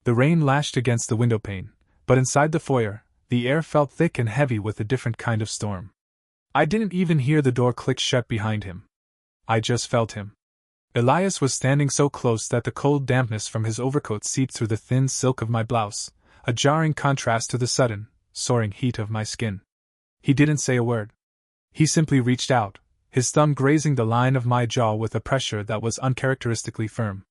The rain lashed against the windowpane, but inside the foyer, the air felt thick and heavy with a different kind of storm. I didn't even hear the door click shut behind him. I just felt him. Elias was standing so close that the cold dampness from his overcoat seeped through the thin silk of my blouse, a jarring contrast to the sudden, soaring heat of my skin. He didn't say a word. He simply reached out, his thumb grazing the line of my jaw with a pressure that was uncharacteristically firm.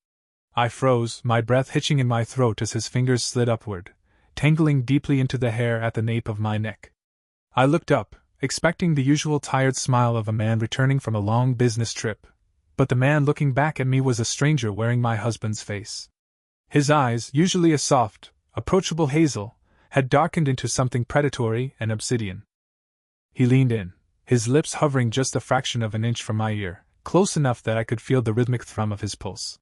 I froze, my breath hitching in my throat as his fingers slid upward, tangling deeply into the hair at the nape of my neck. I looked up, expecting the usual tired smile of a man returning from a long business trip, but the man looking back at me was a stranger wearing my husband's face. His eyes, usually a soft, approachable hazel, had darkened into something predatory and obsidian. He leaned in, his lips hovering just a fraction of an inch from my ear, close enough that I could feel the rhythmic thrum of his pulse.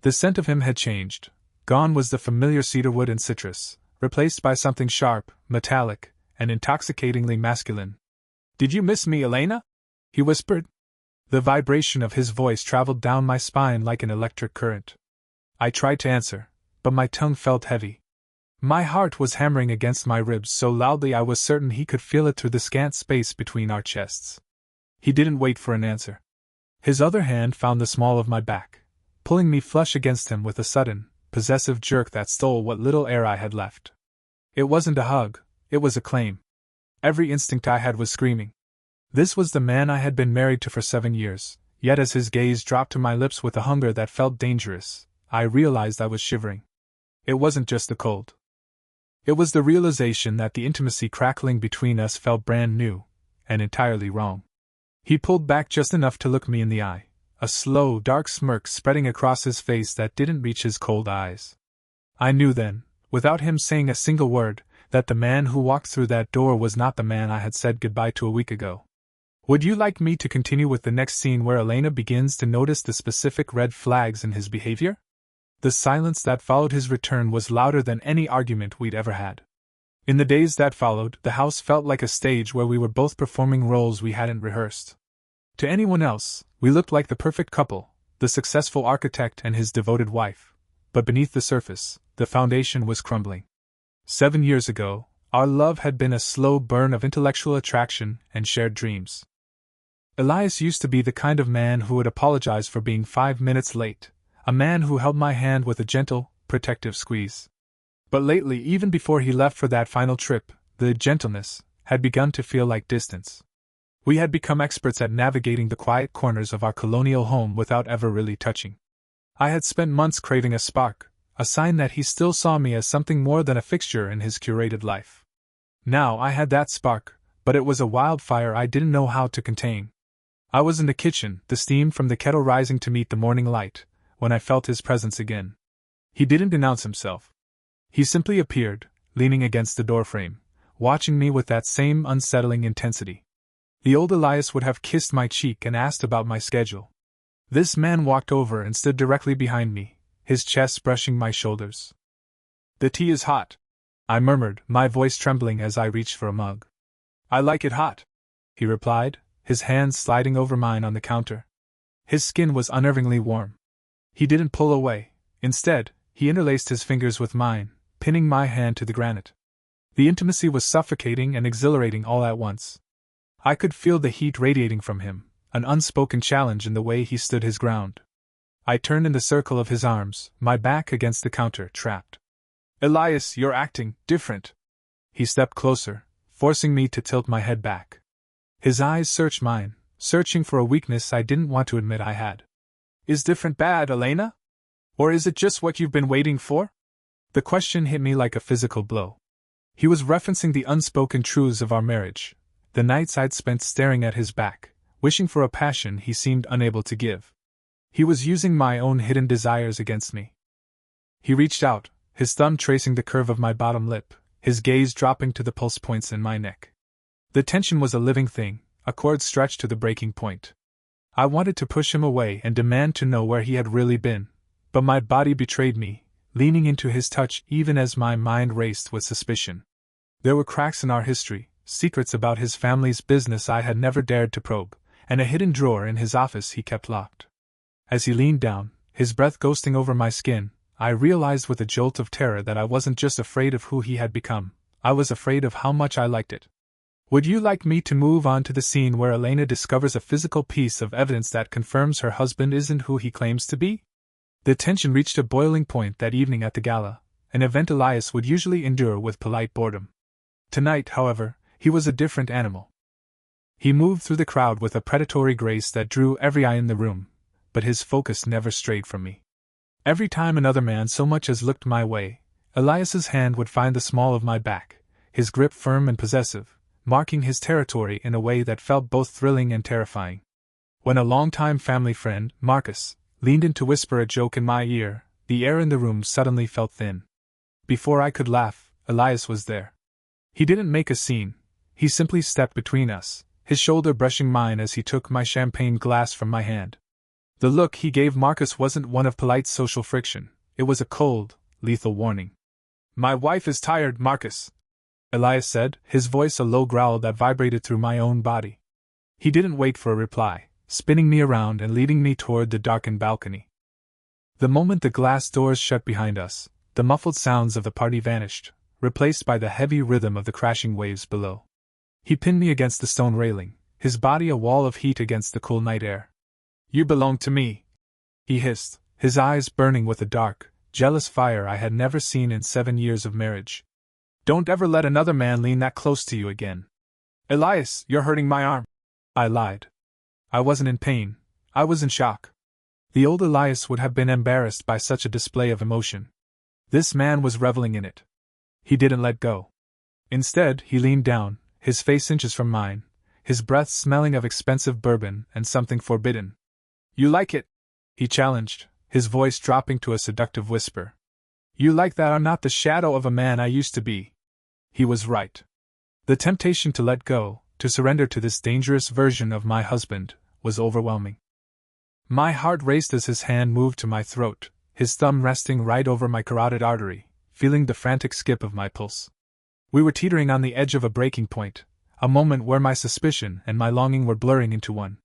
The scent of him had changed. Gone was the familiar cedarwood and citrus, replaced by something sharp, metallic, and intoxicatingly masculine. "Did you miss me, Elena?" he whispered. The vibration of his voice traveled down my spine like an electric current. I tried to answer, but my tongue felt heavy. My heart was hammering against my ribs so loudly I was certain he could feel it through the scant space between our chests. He didn't wait for an answer. His other hand found the small of my back, pulling me flush against him with a sudden, possessive jerk that stole what little air I had left. It wasn't a hug, it was a claim. Every instinct I had was screaming. This was the man I had been married to for 7 years, yet as his gaze dropped to my lips with a hunger that felt dangerous, I realized I was shivering. It wasn't just the cold. It was the realization that the intimacy crackling between us felt brand new, and entirely wrong. He pulled back just enough to look me in the eye, a slow, dark smirk spreading across his face that didn't reach his cold eyes. I knew then, without him saying a single word, that the man who walked through that door was not the man I had said goodbye to a week ago. Would you like me to continue with the next scene where Elena begins to notice the specific red flags in his behavior? The silence that followed his return was louder than any argument we'd ever had. In the days that followed, the house felt like a stage where we were both performing roles we hadn't rehearsed. To anyone else, we looked like the perfect couple, the successful architect and his devoted wife. But beneath the surface, the foundation was crumbling. 7 years ago, our love had been a slow burn of intellectual attraction and shared dreams. Elias used to be the kind of man who would apologize for being 5 minutes late, a man who held my hand with a gentle, protective squeeze. But lately, even before he left for that final trip, the gentleness had begun to feel like distance. We had become experts at navigating the quiet corners of our colonial home without ever really touching. I had spent months craving a spark, a sign that he still saw me as something more than a fixture in his curated life. Now I had that spark, but it was a wildfire I didn't know how to contain. I was in the kitchen, the steam from the kettle rising to meet the morning light, when I felt his presence again. He didn't announce himself. He simply appeared, leaning against the doorframe, watching me with that same unsettling intensity. The old Elias would have kissed my cheek and asked about my schedule. This man walked over and stood directly behind me, his chest brushing my shoulders. "The tea is hot," I murmured, my voice trembling as I reached for a mug. "I like it hot," he replied, his hands sliding over mine on the counter. His skin was unnervingly warm. He didn't pull away. Instead, he interlaced his fingers with mine, pinning my hand to the granite. The intimacy was suffocating and exhilarating all at once. I could feel the heat radiating from him, an unspoken challenge in the way he stood his ground. I turned in the circle of his arms, my back against the counter, trapped. "Elias, you're acting different." He stepped closer, forcing me to tilt my head back. His eyes searched mine, searching for a weakness I didn't want to admit I had. "Is different bad, Elena? Or is it just what you've been waiting for?" The question hit me like a physical blow. He was referencing the unspoken truths of our marriage, the nights I'd spent staring at his back, wishing for a passion he seemed unable to give. He was using my own hidden desires against me. He reached out, his thumb tracing the curve of my bottom lip, his gaze dropping to the pulse points in my neck. The tension was a living thing, a cord stretched to the breaking point. I wanted to push him away and demand to know where he had really been, but my body betrayed me, leaning into his touch even as my mind raced with suspicion. There were cracks in our history, secrets about his family's business I had never dared to probe, and a hidden drawer in his office he kept locked. As he leaned down, his breath ghosting over my skin, I realized with a jolt of terror that I wasn't just afraid of who he had become, I was afraid of how much I liked it. Would you like me to move on to the scene where Elena discovers a physical piece of evidence that confirms her husband isn't who he claims to be? The tension reached a boiling point that evening at the gala, an event Elias would usually endure with polite boredom. Tonight, however, he was a different animal. He moved through the crowd with a predatory grace that drew every eye in the room, but his focus never strayed from me. Every time another man so much as looked my way, Elias's hand would find the small of my back, his grip firm and possessive, marking his territory in a way that felt both thrilling and terrifying. When a longtime family friend, Marcus, leaned in to whisper a joke in my ear, the air in the room suddenly felt thin. Before I could laugh, Elias was there. He didn't make a scene, he simply stepped between us, his shoulder brushing mine as he took my champagne glass from my hand. The look he gave Marcus wasn't one of polite social friction, it was a cold, lethal warning. "My wife is tired, Marcus," Elias said, his voice a low growl that vibrated through my own body. He didn't wait for a reply, spinning me around and leading me toward the darkened balcony. The moment the glass doors shut behind us, the muffled sounds of the party vanished, replaced by the heavy rhythm of the crashing waves below. He pinned me against the stone railing, his body a wall of heat against the cool night air. "You belong to me," he hissed, his eyes burning with a dark, jealous fire I had never seen in 7 years of marriage. "Don't ever let another man lean that close to you again." "Elias, you're hurting my arm," I lied. I wasn't in pain, I was in shock. The old Elias would have been embarrassed by such a display of emotion. This man was reveling in it. He didn't let go. Instead, he leaned down, his face inches from mine, his breath smelling of expensive bourbon and something forbidden. "You like it?" he challenged, his voice dropping to a seductive whisper. "You like that I'm not the shadow of a man I used to be." He was right. The temptation to let go, to surrender to this dangerous version of my husband, was overwhelming. My heart raced as his hand moved to my throat, his thumb resting right over my carotid artery, feeling the frantic skip of my pulse. We were teetering on the edge of a breaking point, a moment where my suspicion and my longing were blurring into one.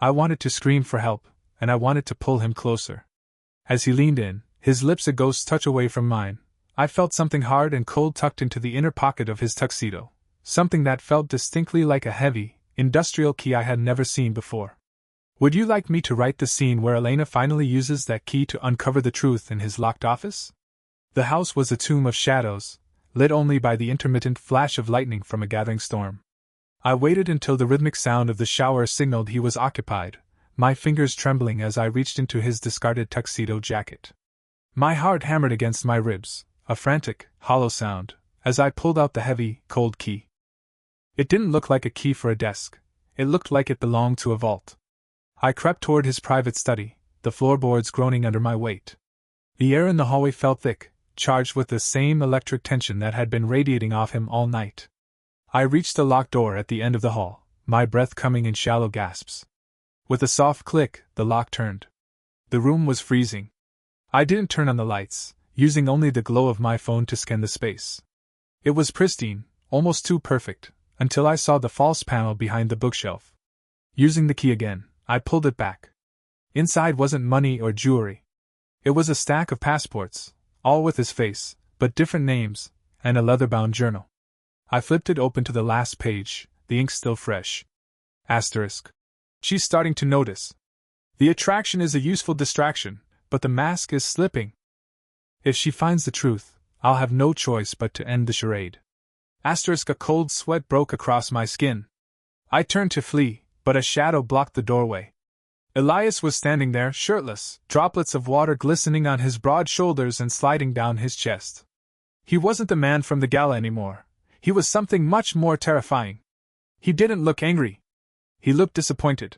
I wanted to scream for help, and I wanted to pull him closer. As he leaned in, his lips a ghost's touch away from mine, I felt something hard and cold tucked into the inner pocket of his tuxedo, something that felt distinctly like a heavy, industrial key I had never seen before. Would you like me to write the scene where Elena finally uses that key to uncover the truth in his locked office? The house was a tomb of shadows, lit only by the intermittent flash of lightning from a gathering storm. I waited until the rhythmic sound of the shower signaled he was occupied, my fingers trembling as I reached into his discarded tuxedo jacket. My heart hammered against my ribs, a frantic, hollow sound, as I pulled out the heavy, cold key. It didn't look like a key for a desk, it looked like it belonged to a vault. I crept toward his private study, the floorboards groaning under my weight. The air in the hallway felt thick, charged with the same electric tension that had been radiating off him all night. I reached the locked door at the end of the hall, my breath coming in shallow gasps. With a soft click, the lock turned. The room was freezing. I didn't turn on the lights, using only the glow of my phone to scan the space. It was pristine, almost too perfect, until I saw the false panel behind the bookshelf. Using the key again, I pulled it back. Inside wasn't money or jewelry. It was a stack of passports, all with his face, but different names, and a leather-bound journal. I flipped it open to the last page, the ink still fresh. Asterisk. She's starting to notice. The attraction is a useful distraction, but the mask is slipping. If she finds the truth, I'll have no choice but to end the charade. Asterisk. A cold sweat broke across my skin. I turned to flee, but a shadow blocked the doorway. Elias was standing there, shirtless, droplets of water glistening on his broad shoulders and sliding down his chest. He wasn't the man from the gala anymore. He was something much more terrifying. He didn't look angry. He looked disappointed.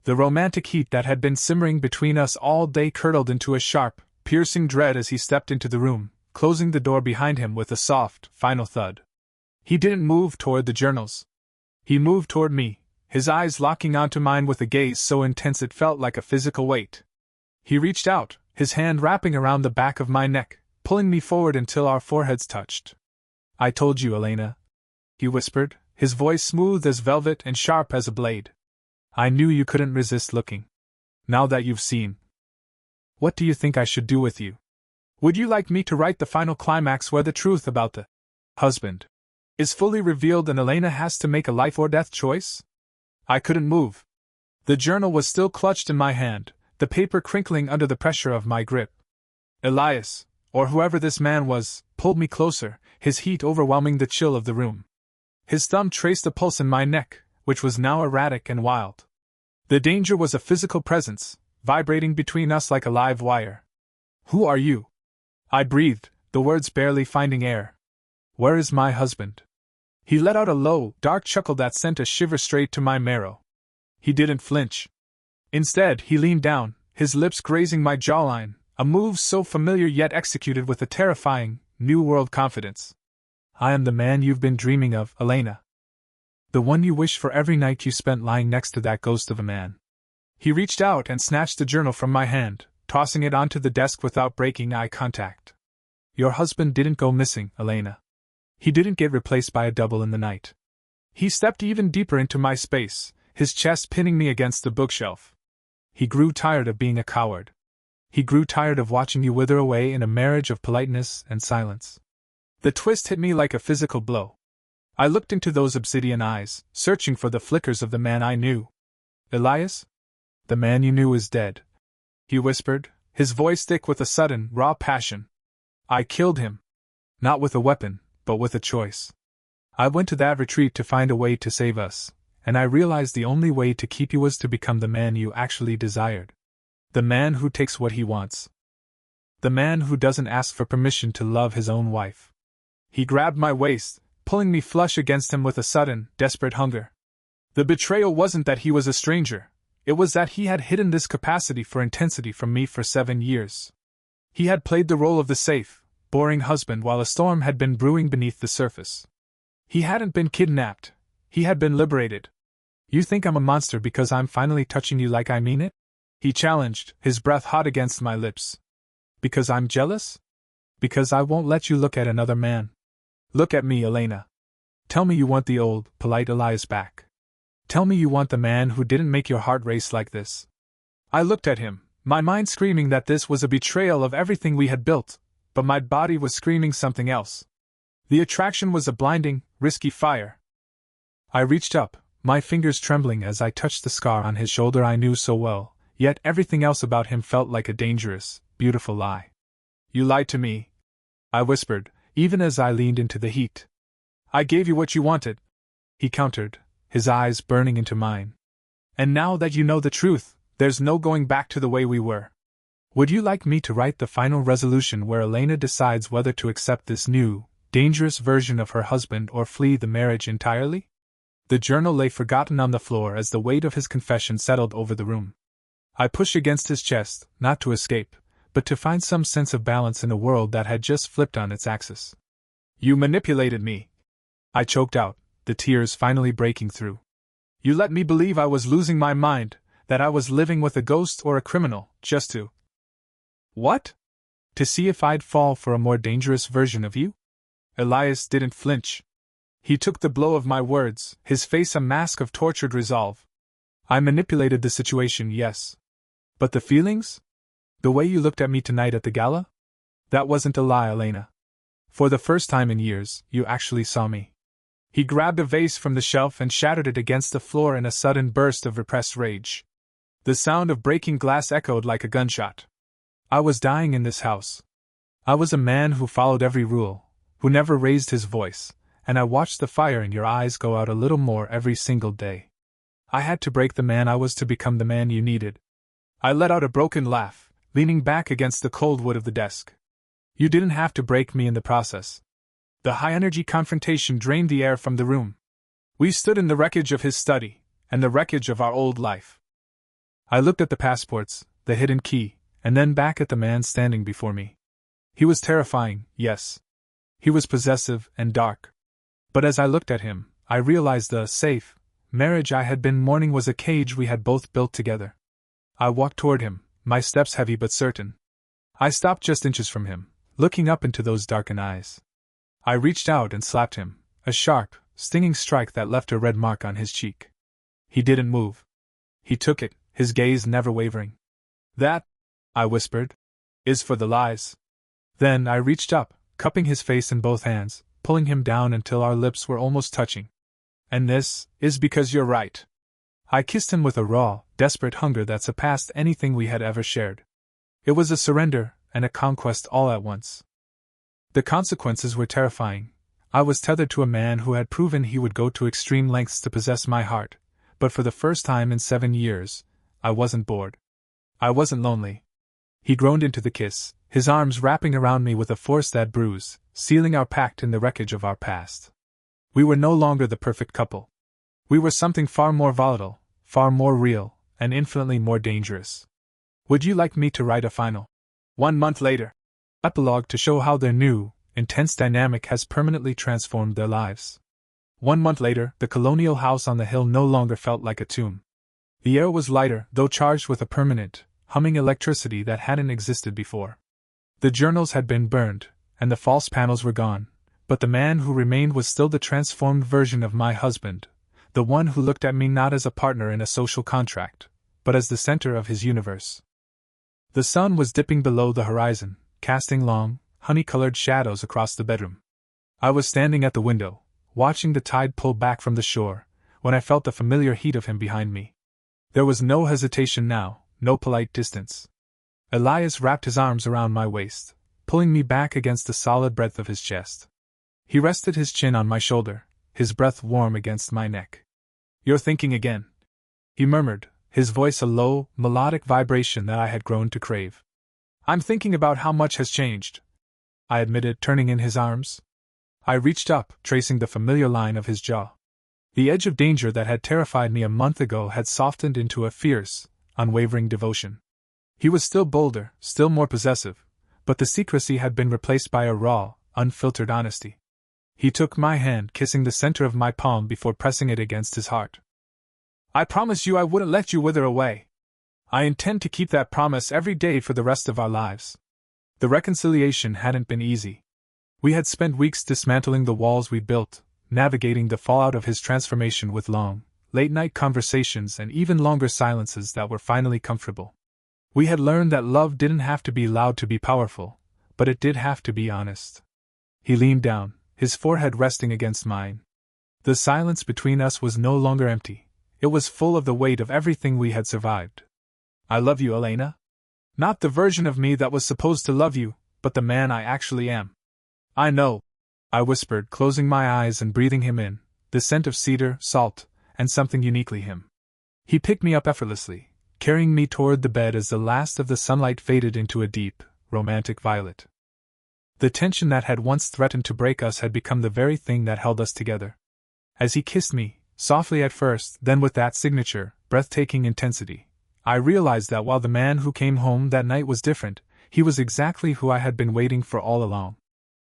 The romantic heat that had been simmering between us all day curdled into a sharp, piercing dread as he stepped into the room, closing the door behind him with a soft, final thud. He didn't move toward the journals. He moved toward me, his eyes locking onto mine with a gaze so intense it felt like a physical weight. He reached out, his hand wrapping around the back of my neck, pulling me forward until our foreheads touched. "I told you, Elena," he whispered, his voice smooth as velvet and sharp as a blade. "I knew you couldn't resist looking. Now that you've seen. What do you think I should do with you?" Would you like me to write the final climax where the truth about the husband is fully revealed and Elena has to make a life or death choice? I couldn't move. The journal was still clutched in my hand, the paper crinkling under the pressure of my grip. Elias, or whoever this man was, pulled me closer, his heat overwhelming the chill of the room. His thumb traced a pulse in my neck, which was now erratic and wild. The danger was a physical presence, vibrating between us like a live wire. Who are you? I breathed, the words barely finding air. Where is my husband? He let out a low, dark chuckle that sent a shiver straight to my marrow. He didn't flinch. Instead, he leaned down, his lips grazing my jawline, a move so familiar yet executed with a terrifying, new world confidence. I am the man you've been dreaming of, Elena. The one you wish for every night you spent lying next to that ghost of a man. He reached out and snatched the journal from my hand, tossing it onto the desk without breaking eye contact. Your husband didn't go missing, Elena. He didn't get replaced by a double in the night. He stepped even deeper into my space, his chest pinning me against the bookshelf. He grew tired of being a coward. He grew tired of watching you wither away in a marriage of politeness and silence. The twist hit me like a physical blow. I looked into those obsidian eyes, searching for the flickers of the man I knew. Elias? The man you knew is dead, he whispered, his voice thick with a sudden, raw passion. I killed him. Not with a weapon, but with a choice. I went to that retreat to find a way to save us, and I realized the only way to keep you was to become the man you actually desired. The man who takes what he wants. The man who doesn't ask for permission to love his own wife. He grabbed my waist, pulling me flush against him with a sudden, desperate hunger. The betrayal wasn't that he was a stranger. It was that he had hidden this capacity for intensity from me for 7 years. He had played the role of the safe, boring husband while a storm had been brewing beneath the surface. He hadn't been kidnapped. He had been liberated. You think I'm a monster because I'm finally touching you like I mean it? He challenged, his breath hot against my lips. Because I'm jealous? Because I won't let you look at another man. Look at me, Elena. Tell me you want the old, polite Elias back. Tell me you want the man who didn't make your heart race like this. I looked at him, my mind screaming that this was a betrayal of everything we had built, but my body was screaming something else. The attraction was a blinding, risky fire. I reached up, my fingers trembling as I touched the scar on his shoulder I knew so well, yet everything else about him felt like a dangerous, beautiful lie. You lied to me, I whispered, even as I leaned into the heat. I gave you what you wanted, he countered, his eyes burning into mine. And now that you know the truth, there's no going back to the way we were. Would you like me to write the final resolution where Elena decides whether to accept this new, dangerous version of her husband or flee the marriage entirely? The journal lay forgotten on the floor as the weight of his confession settled over the room. I pushed against his chest, not to escape, but to find some sense of balance in a world that had just flipped on its axis. You manipulated me, I choked out, the tears finally breaking through. You let me believe I was losing my mind, that I was living with a ghost or a criminal, just to... What? To see if I'd fall for a more dangerous version of you? Elias didn't flinch. He took the blow of my words, his face a mask of tortured resolve. I manipulated the situation, yes. But the feelings? The way you looked at me tonight at the gala? That wasn't a lie, Elena. For the first time in years, you actually saw me. He grabbed a vase from the shelf and shattered it against the floor in a sudden burst of repressed rage. The sound of breaking glass echoed like a gunshot. I was dying in this house. I was a man who followed every rule, who never raised his voice, and I watched the fire in your eyes go out a little more every single day. I had to break the man I was to become the man you needed. I let out a broken laugh, leaning back against the cold wood of the desk. You didn't have to break me in the process. The high-energy confrontation drained the air from the room. We stood in the wreckage of his study, and the wreckage of our old life. I looked at the passports, the hidden key, and then back at the man standing before me. He was terrifying, yes. He was possessive and dark. But as I looked at him, I realized the safe marriage I had been mourning was a cage we had both built together. I walked toward him, my steps heavy but certain. I stopped just inches from him, looking up into those darkened eyes. I reached out and slapped him, a sharp, stinging strike that left a red mark on his cheek. He didn't move. He took it, his gaze never wavering. That, I whispered, is for the lies. Then I reached up, cupping his face in both hands, pulling him down until our lips were almost touching. And this is because you're right. I kissed him with a raw, desperate hunger that surpassed anything we had ever shared. It was a surrender and a conquest all at once. The consequences were terrifying. I was tethered to a man who had proven he would go to extreme lengths to possess my heart, but for the first time in 7 years, I wasn't bored. I wasn't lonely. He groaned into the kiss, his arms wrapping around me with a force that bruised, sealing our pact in the wreckage of our past. We were no longer the perfect couple. We were something far more volatile, far more real, and infinitely more dangerous. Would you like me to write a final 1 month later epilogue to show how their new, intense dynamic has permanently transformed their lives? 1 month later, the colonial house on the hill no longer felt like a tomb. The air was lighter, though charged with a permanent, humming electricity that hadn't existed before. The journals had been burned, and the false panels were gone, but the man who remained was still the transformed version of my husband, the one who looked at me not as a partner in a social contract, but as the center of his universe. The sun was dipping below the horizon, casting long, honey-colored shadows across the bedroom. I was standing at the window, watching the tide pull back from the shore, when I felt the familiar heat of him behind me. There was no hesitation now, no polite distance. Elias wrapped his arms around my waist, pulling me back against the solid breadth of his chest. He rested his chin on my shoulder, his breath warm against my neck. "You're thinking again," he murmured, his voice a low, melodic vibration that I had grown to crave. "I'm thinking about how much has changed," I admitted, turning in his arms. I reached up, tracing the familiar line of his jaw. The edge of danger that had terrified me a month ago had softened into a fierce, unwavering devotion. He was still bolder, still more possessive, but the secrecy had been replaced by a raw, unfiltered honesty. He took my hand, kissing the center of my palm before pressing it against his heart. "I promised you I wouldn't let you wither away. I intend to keep that promise every day for the rest of our lives." The reconciliation hadn't been easy. We had spent weeks dismantling the walls we built, navigating the fallout of his transformation with long, late-night conversations and even longer silences that were finally comfortable. We had learned that love didn't have to be loud to be powerful, but it did have to be honest. He leaned down, his forehead resting against mine. The silence between us was no longer empty. It was full of the weight of everything we had survived. "I love you, Elena. Not the version of me that was supposed to love you, but the man I actually am." "I know," I whispered, closing my eyes and breathing him in, the scent of cedar, salt, and something uniquely him. He picked me up effortlessly, carrying me toward the bed as the last of the sunlight faded into a deep, romantic violet. The tension that had once threatened to break us had become the very thing that held us together. As he kissed me, softly at first, then with that signature, breathtaking intensity, I realized that while the man who came home that night was different, he was exactly who I had been waiting for all along.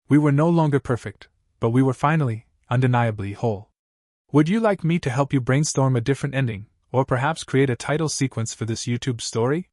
We were no longer perfect, but we were finally, undeniably whole. Would you like me to help you brainstorm a different ending, or perhaps create a title sequence for this YouTube story?